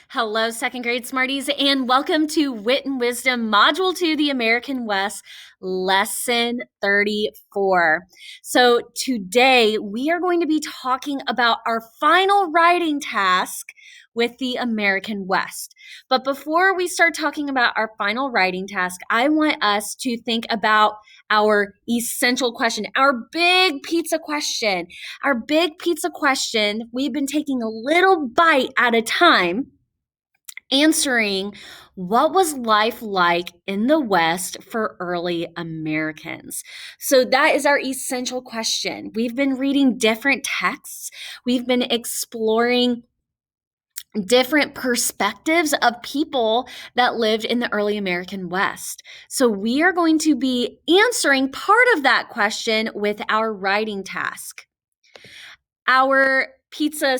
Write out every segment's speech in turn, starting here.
Hello, second grade Smarties, and welcome to Wit and Wisdom, Module 2, The American West, Lesson 34. So today we are going to be talking about our final writing task with the American West. But before we start talking about our final writing task, I want us to think about our essential question, our big pizza question. Our big pizza question, we've been taking a little bite at a time, answering what was life like in the West for early Americans. So that is our essential question. We've been reading different texts. We've been exploring different perspectives of people that lived in the early American West. So we are going to be answering part of that question with our writing task. Our pizza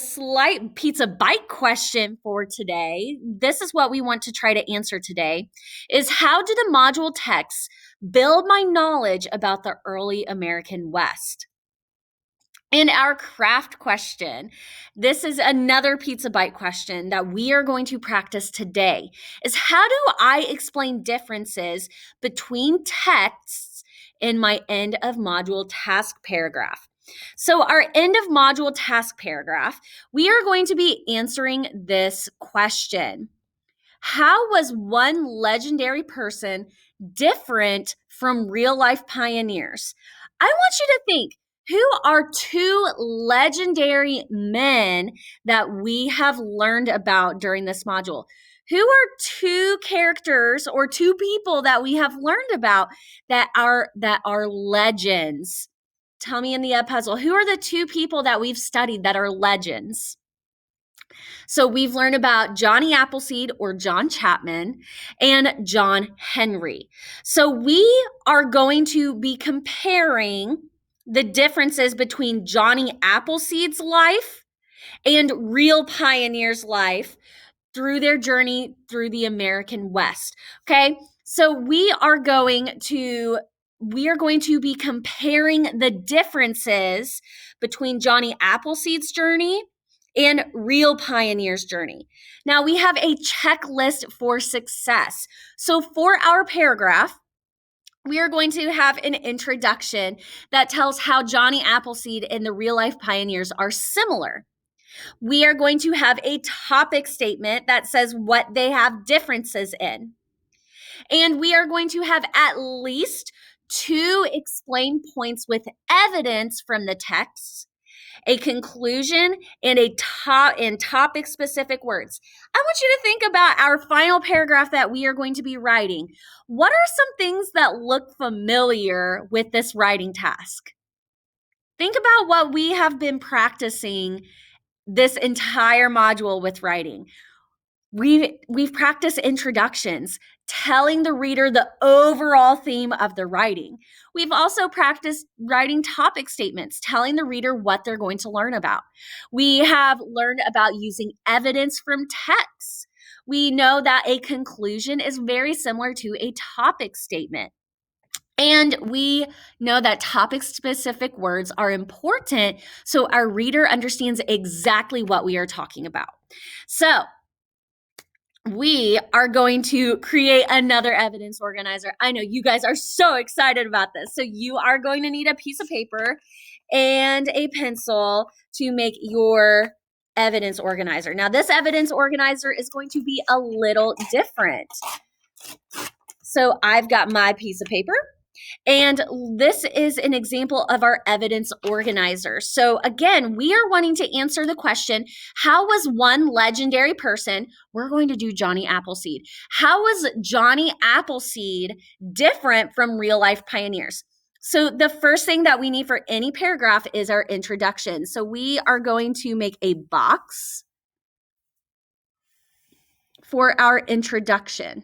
bite question for today, this is what we want to try to answer today, is how do the module texts build my knowledge about the early American West? And our craft question, this is another pizza bite question that we are going to practice today, is how do I explain differences between texts in my end of module task paragraph? So our end of module task paragraph, we are going to be answering this question. How was one legendary person different from real life pioneers? I want you to think, who are two legendary men that we have learned about during this module? Who are two characters or two people that we have learned about that are legends? Tell me in the puzzle, who are the two people that we've studied that are legends? So we've learned about Johnny Appleseed or John Chapman and John Henry. So we are going to be comparing the differences between Johnny Appleseed's life and real pioneers' life through their journey through the American West. Okay, so we are going to be comparing the differences between Johnny Appleseed's journey and real pioneers' journey. Now we have a checklist for success. So for our paragraph, we are going to have an introduction that tells how Johnny Appleseed and the real life pioneers are similar. We are going to have a topic statement that says what they have differences in. And we are going to have at least two explain points with evidence from the text, a conclusion, and topic specific words. I want you to think about our final paragraph that we are going to be writing. What are some things that look familiar with this writing task? Think about what we have been practicing this entire module with writing. We've practiced introductions, telling the reader the overall theme of the writing. We've also practiced writing topic statements, telling the reader what they're going to learn about. We have learned about using evidence from texts. We know that a conclusion is very similar to a topic statement. And we know that topic-specific words are important so our reader understands exactly what we are talking about. So we are going to create another evidence organizer. I know you guys are so excited about this. So you are going to need a piece of paper and a pencil to make your evidence organizer. Now, this evidence organizer is going to be a little different. So I've got my piece of paper. And this is an example of our evidence organizer. So again, we are wanting to answer the question, how was one legendary person, we're going to do Johnny Appleseed. How was Johnny Appleseed different from real life pioneers? So the first thing that we need for any paragraph is our introduction. So we are going to make a box for our introduction.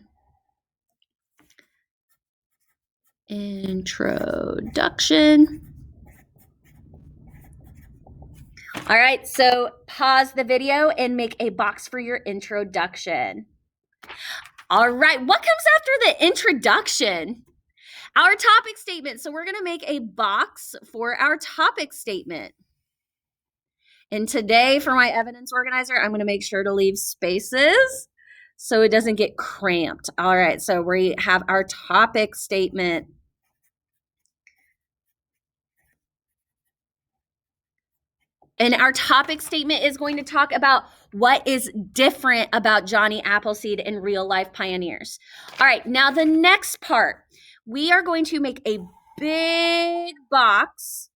Introduction. All right, so pause the video and make a box for your introduction. All right, what comes after the introduction? Our topic statement. So we're going to make a box for our topic statement. And today for my evidence organizer, I'm going to make sure to leave spaces so it doesn't get cramped. All right, so we have our topic statement. And our topic statement is going to talk about what is different about Johnny Appleseed and real life pioneers. All right, now the next part, we are going to make a big box.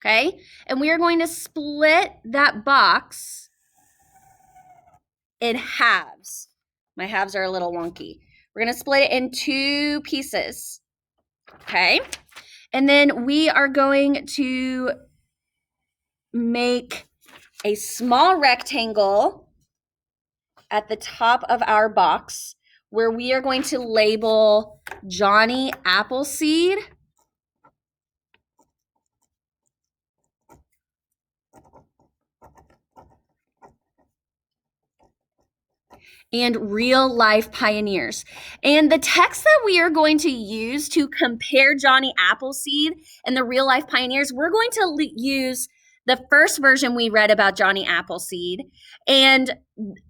Okay, and we are going to split that box in halves. My halves are a little wonky. We're going to split it in 2 pieces. Okay, and then we are going to make a small rectangle at the top of our box where we are going to label Johnny Appleseed and real life pioneers. And the text that we are going to use to compare Johnny Appleseed and the real life pioneers, we're going to use the first version we read about Johnny Appleseed and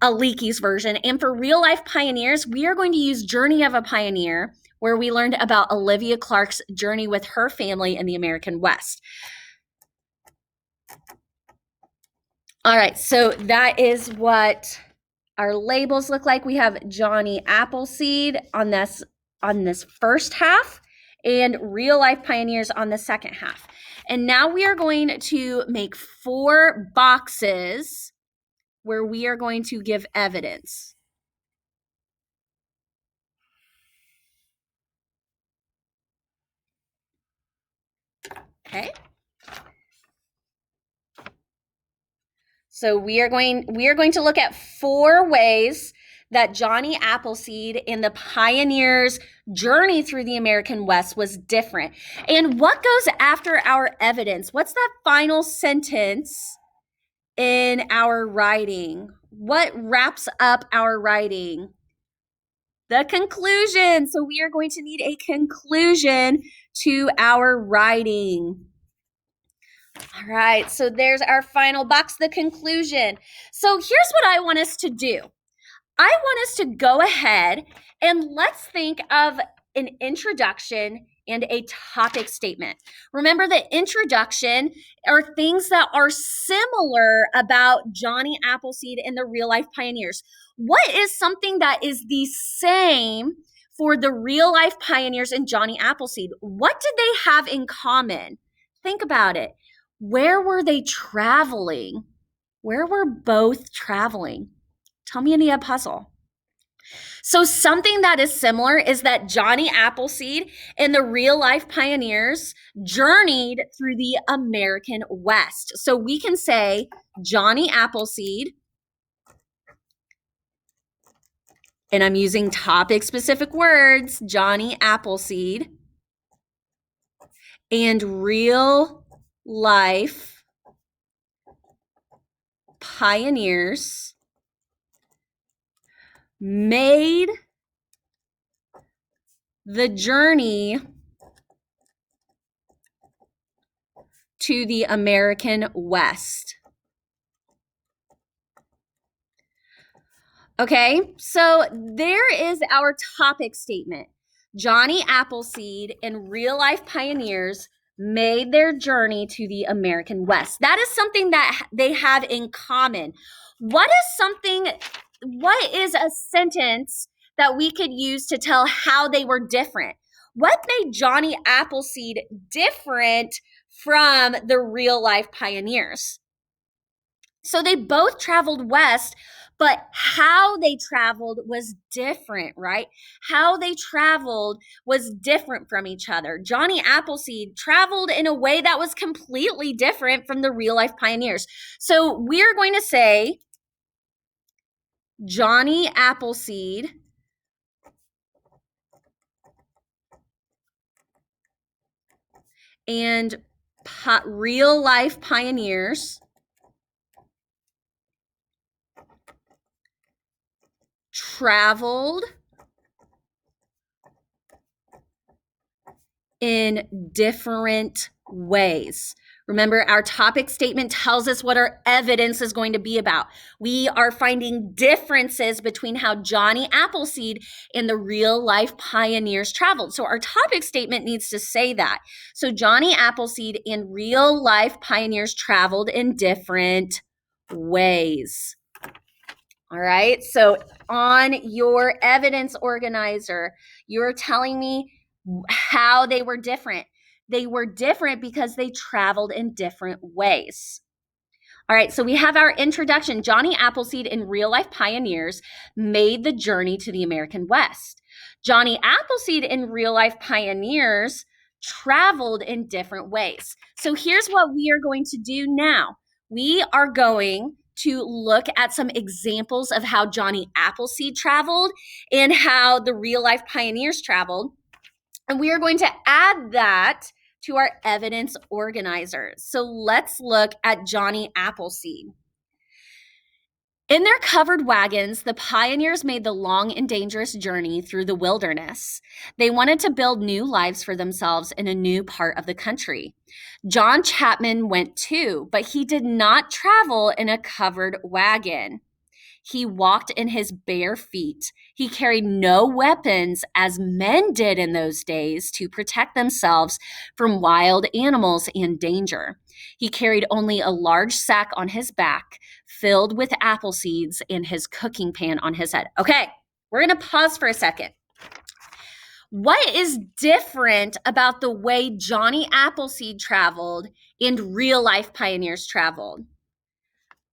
a Leakey's version. And for real life pioneers, we are going to use Journey of a Pioneer, where we learned about Olivia Clark's journey with her family in the American West. All right, so that is what our labels look like. We have Johnny Appleseed on this first half and real life pioneers on the second half. And now we are going to make 4 boxes where we are going to give evidence. Okay. So we are going to look at 4 ways that Johnny Appleseed and the pioneers' journey through the American West was different. And what goes after our evidence? What's that final sentence in our writing? What wraps up our writing? The conclusion. So we are going to need a conclusion to our writing. All right, so there's our final box, the conclusion. So here's what I want us to do. I want us to go ahead and let's think of an introduction and a topic statement. Remember, the introduction are things that are similar about Johnny Appleseed and the real life pioneers. What is something that is the same for the real life pioneers and Johnny Appleseed? What did they have in common? Think about it. Where were they traveling? Where were both traveling? Tell me any puzzle. So something that is similar is that Johnny Appleseed and the real life pioneers journeyed through the American West. So we can say Johnny Appleseed, and I'm using topic specific words, Johnny Appleseed, and real life pioneers made the journey to the American West. Okay, so there is our topic statement. Johnny Appleseed and real life pioneers made their journey to the American West. That is something that they have in common. What is a sentence that we could use to tell how they were different? What made Johnny Appleseed different from the real life pioneers? So they both traveled west, but how they traveled was different, right? How they traveled was different from each other. Johnny Appleseed traveled in a way that was completely different from the real life pioneers. So we're going to say Johnny Appleseed and real life pioneers traveled in different ways. Remember, our topic statement tells us what our evidence is going to be about. We are finding differences between how Johnny Appleseed and the real life pioneers traveled. So our topic statement needs to say that. So Johnny Appleseed and real life pioneers traveled in different ways. All right. So on your evidence organizer, you're telling me how they were different. They were different because they traveled in different ways. All right, so we have our introduction. Johnny Appleseed and real life pioneers made the journey to the American West. Johnny Appleseed and real life pioneers traveled in different ways. So here's what we are going to do now. We are going to look at some examples of how Johnny Appleseed traveled and how the real life pioneers traveled. And we are going to add that to our evidence organizers. So let's look at Johnny Appleseed. In their covered wagons, the pioneers made the long and dangerous journey through the wilderness. They wanted to build new lives for themselves in a new part of the country. John Chapman went too, but he did not travel in a covered wagon. He walked in his bare feet. He carried no weapons, as men did in those days, to protect themselves from wild animals and danger. He carried only a large sack on his back, filled with apple seeds, and his cooking pan on his head. Okay, we're going to pause for a second. What is different about the way Johnny Appleseed traveled and real life pioneers traveled?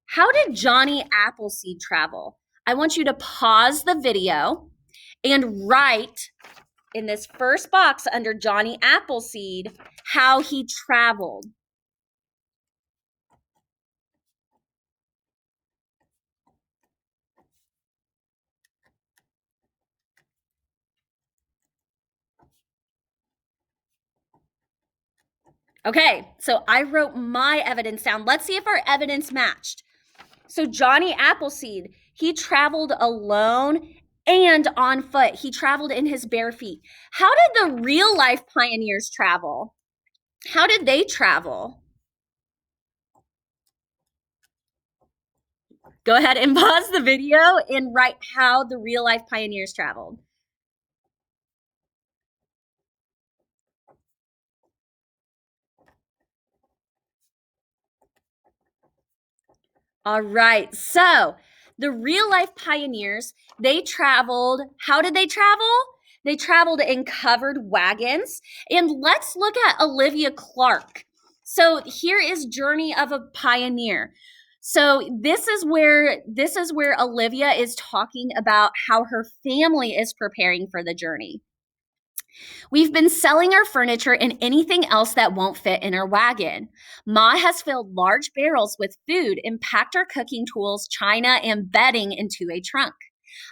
How did Johnny Appleseed travel? I want you to pause the video and write in this first box under Johnny Appleseed how he traveled. Okay, so I wrote my evidence down. Let's see if our evidence matched. So Johnny Appleseed, he traveled alone and on foot. He traveled in his bare feet. How did the real life pioneers travel? How did they travel? Go ahead and pause the video and write how the real life pioneers traveled. All right, so the real life pioneers, they traveled. How did they travel? They traveled in covered wagons. And let's look at Olivia Clark. So here is Journey of a Pioneer. So this is where Olivia is talking about how her family is preparing for the journey. We've been selling our furniture and anything else that won't fit in our wagon. Ma has filled large barrels with food and packed our cooking tools, china, and bedding into a trunk.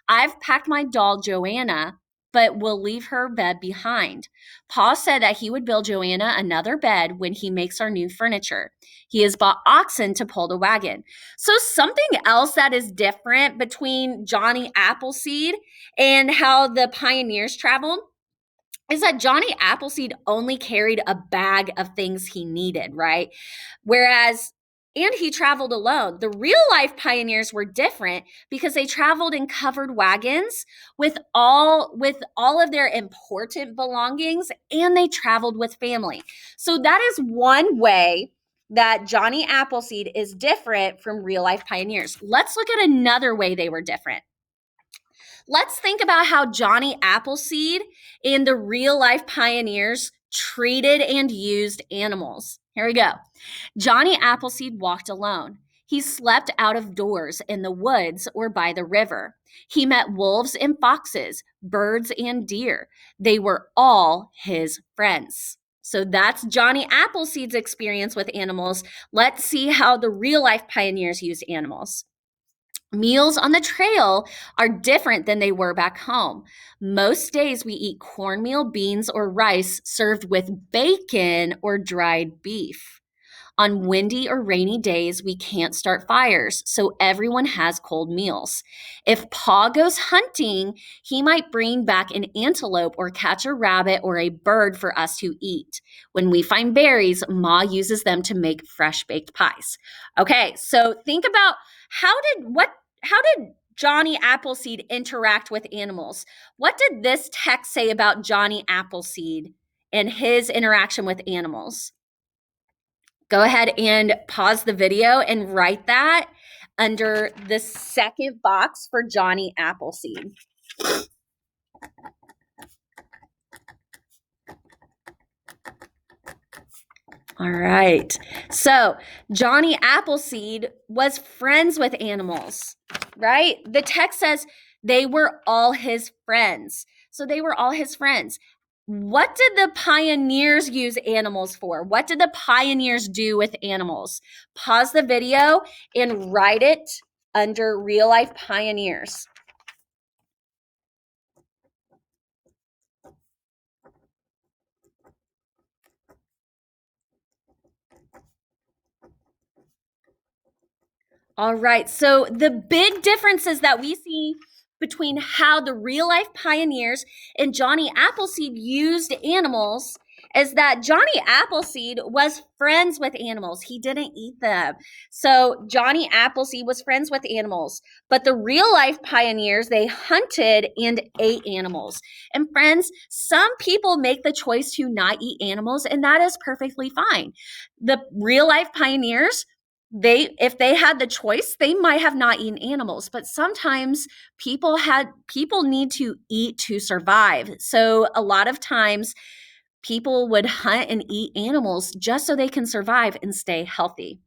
I've packed my doll, Joanna, but we'll leave her bed behind. Pa said that he would build Joanna another bed when he makes our new furniture. He has bought oxen to pull the wagon. So something else that is different between Johnny Appleseed and how the pioneers traveled is that Johnny Appleseed only carried a bag of things he needed, right? And he traveled alone. The real life pioneers were different because they traveled in covered wagons with all of their important belongings, and they traveled with family. So that is one way that Johnny Appleseed is different from real life pioneers. Let's look at another way they were different. Let's think about how Johnny Appleseed and the real life pioneers treated and used animals. Here we go. Johnny Appleseed walked alone. He slept out of doors in the woods or by the river. He met wolves and foxes, birds and deer. They were all his friends. So that's Johnny Appleseed's experience with animals. Let's see how the real life pioneers used animals. Meals on the trail are different than they were back home. Most days we eat cornmeal, beans, or rice served with bacon or dried beef. On windy or rainy days, we can't start fires, so everyone has cold meals. If Pa goes hunting, he might bring back an antelope or catch a rabbit or a bird for us to eat. When we find berries, Ma uses them to make fresh baked pies. Okay, so think about how did Johnny Appleseed interact with animals? What did this text say about Johnny Appleseed and his interaction with animals? Go ahead and pause the video and write that under the second box for Johnny Appleseed. All right. So Johnny Appleseed was friends with animals, right? The text says they were all his friends. So they were all his friends. What did the pioneers use animals for? What did the pioneers do with animals? Pause the video and write it under real life pioneers. All right. So the big differences that we see between how the real life pioneers and Johnny Appleseed used animals is that Johnny Appleseed was friends with animals. He didn't eat them. So Johnny Appleseed was friends with animals, but the real life pioneers, they hunted and ate animals. And friends, some people make the choice to not eat animals, and that is perfectly fine. The real life pioneers, if they had the choice, they might have not eaten animals, but sometimes people need to eat to survive. So a lot of times people would hunt and eat animals just so they can survive and stay healthy.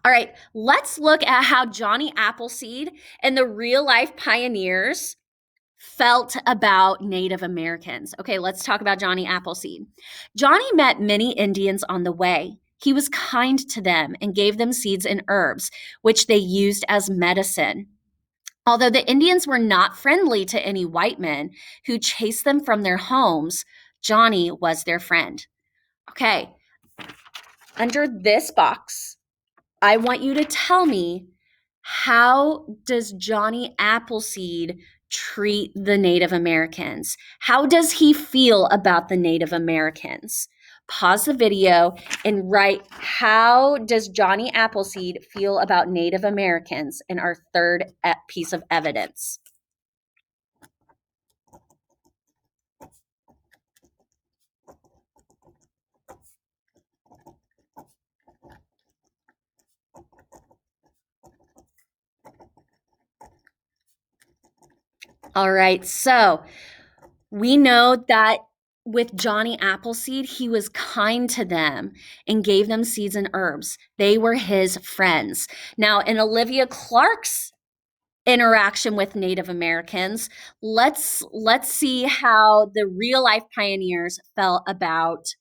All right, let's look at how Johnny Appleseed and the real life pioneers felt about Native Americans. Okay, let's talk about Johnny Appleseed. Johnny met many Indians on the way. He was kind to them and gave them seeds and herbs, which they used as medicine. Although the Indians were not friendly to any white men who chased them from their homes, Johnny was their friend. Okay, under this box, I want you to tell me, how does Johnny Appleseed treat the Native Americans? How does he feel about the Native Americans? Pause the video and write, how does Johnny Appleseed feel about Native Americans, in our third piece of evidence? All right, so we know that with Johnny Appleseed, he was kind to them and gave them seeds and herbs. They were his friends. Now, in Olivia Clark's interaction with Native Americans, let's see how the real life pioneers felt about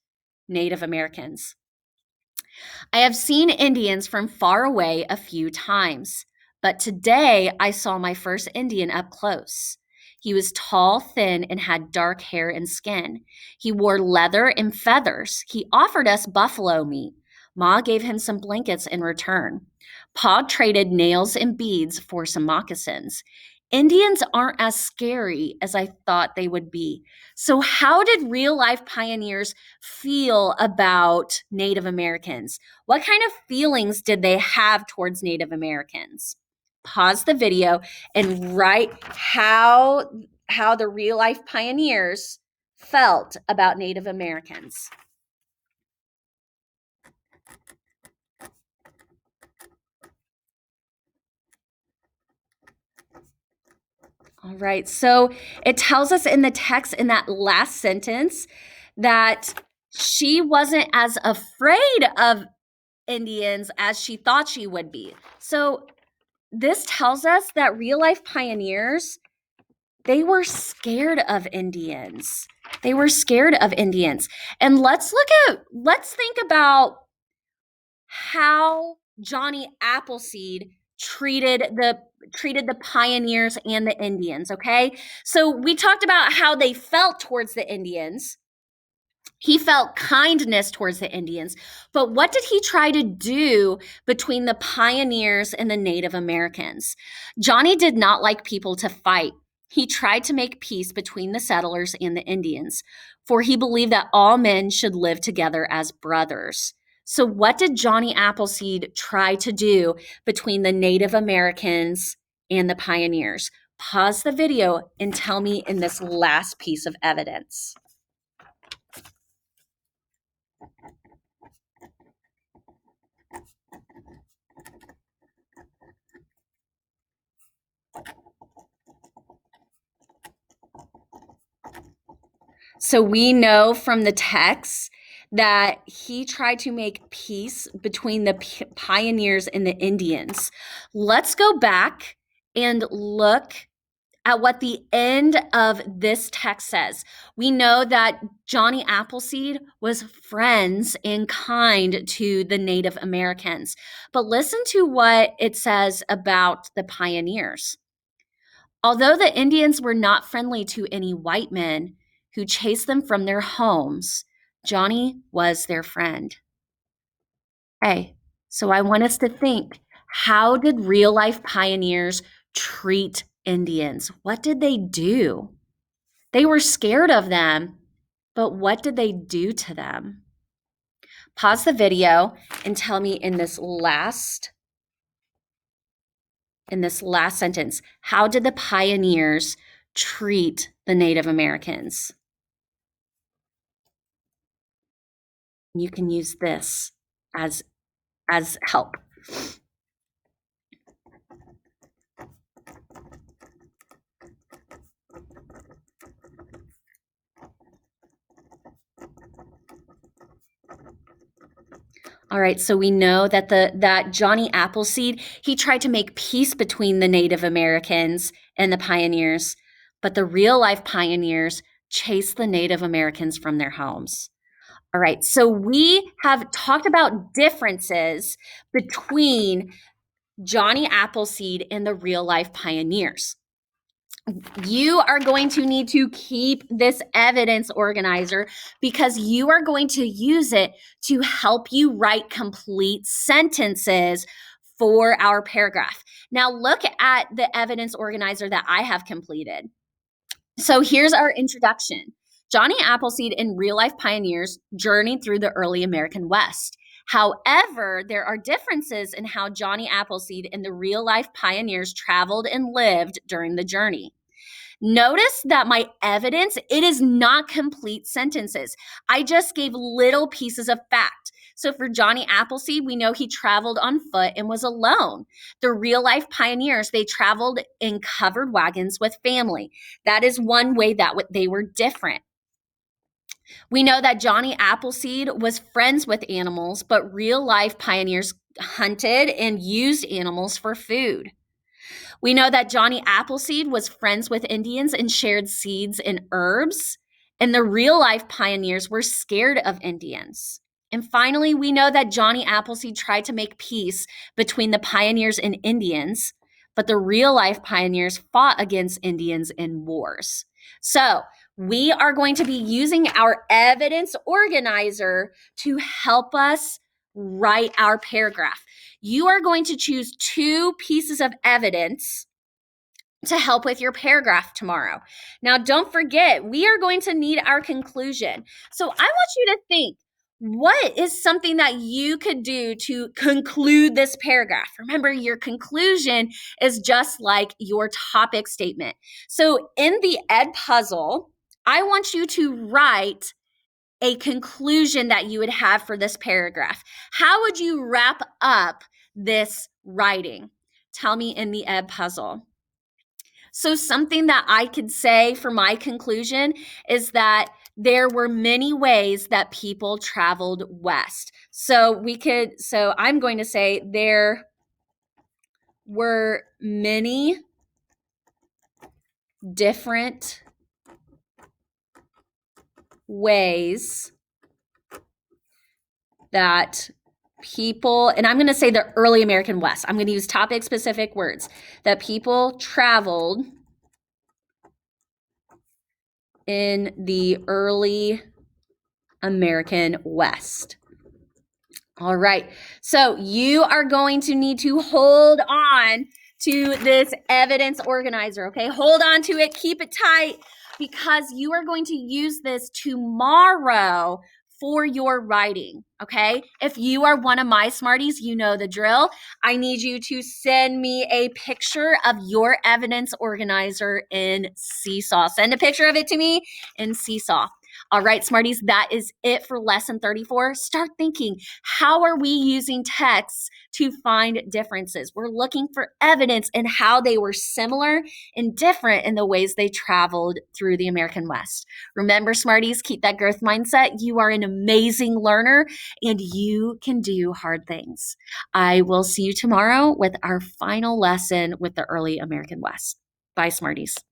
Native Americans. I have seen Indians from far away a few times, but today I saw my first Indian up close. He was tall, thin, and had dark hair and skin. He wore leather and feathers. He offered us buffalo meat. Ma gave him some blankets in return. Pa traded nails and beads for some moccasins. Indians aren't as scary as I thought they would be. So, how did real life pioneers feel about Native Americans? What kind of feelings did they have towards Native Americans? Pause the video and write how the real life pioneers felt about Native Americans. All right. So it tells us in the text, in that last sentence, that she wasn't as afraid of Indians as she thought she would be. So this tells us that real life pioneers, they were scared of Indians. They were scared of Indians. And let's think about how Johnny Appleseed treated the pioneers and the Indians, okay? So we talked about how they felt towards the Indians. He felt kindness towards the Indians, but what did he try to do between the pioneers and the Native Americans? Johnny did not like people to fight. He tried to make peace between the settlers and the Indians, for he believed that all men should live together as brothers. So, what did Johnny Appleseed try to do between the Native Americans and the pioneers? Pause the video and tell me in this last piece of evidence. So we know from the text that he tried to make peace between the pioneers and the Indians. Let's go back and look at what the end of this text says. We know that Johnny Appleseed was friends and kind to the Native Americans. But listen to what it says about the pioneers. Although the Indians were not friendly to any white men who chased them from their homes, Johnny was their friend. Hey, so I want us to think, how did real life pioneers treat Indians? What did they do? They were scared of them, but what did they do to them? Pause the video and tell me in this last sentence, how did the pioneers treat the Native Americans? You can use this as help. All right, so we know that that Johnny Appleseed, he tried to make peace between the Native Americans and the pioneers, but the real life pioneers chased the Native Americans from their homes. All right, so we have talked about differences between Johnny Appleseed and the real life pioneers. You are going to need to keep this evidence organizer because you are going to use it to help you write complete sentences for our paragraph. Now, look at the evidence organizer that I have completed. So here's our introduction. Johnny Appleseed and real life pioneers journeyed through the early American West. However, there are differences in how Johnny Appleseed and the real life pioneers traveled and lived during the journey. Notice that my evidence, it is not complete sentences. I just gave little pieces of fact. So for Johnny Appleseed, we know he traveled on foot and was alone. The real life pioneers, they traveled in covered wagons with family. That is one way that they were different. We know that Johnny Appleseed was friends with animals, but real life pioneers hunted and used animals for food. We know that Johnny Appleseed was friends with Indians and shared seeds and herbs, and the real life pioneers were scared of Indians. And finally, we know that Johnny Appleseed tried to make peace between the pioneers and Indians, but the real life pioneers fought against Indians in wars. So we are going to be using our evidence organizer to help us write our paragraph. You are going to choose 2 pieces of evidence to help with your paragraph tomorrow. Now, don't forget, we are going to need our conclusion. So I want you to think, what is something that you could do to conclude this paragraph? Remember, your conclusion is just like your topic statement. So in the Edpuzzle, I want you to write a conclusion that you would have for this paragraph. How would you wrap up this writing? Tell me in the Edpuzzle. So something that I could say for my conclusion is that there were many ways that people traveled west. So I'm going to say there were many different ways that people, and I'm going to say the early American West, I'm going to use topic specific words, that people traveled in the early American West. All right, so you are going to need to hold on to this evidence organizer, okay? Hold on to it, keep it tight, because you are going to use this tomorrow for your writing, okay? If you are one of my Smarties, you know the drill. I need you to send me a picture of your evidence organizer in Seesaw. Send a picture of it to me in Seesaw. All right, Smarties, that is it for lesson 34. Start thinking, how are we using texts to find differences? We're looking for evidence in how they were similar and different in the ways they traveled through the American West. Remember, Smarties, keep that growth mindset. You are an amazing learner and you can do hard things. I will see you tomorrow with our final lesson with the early American West. Bye, Smarties.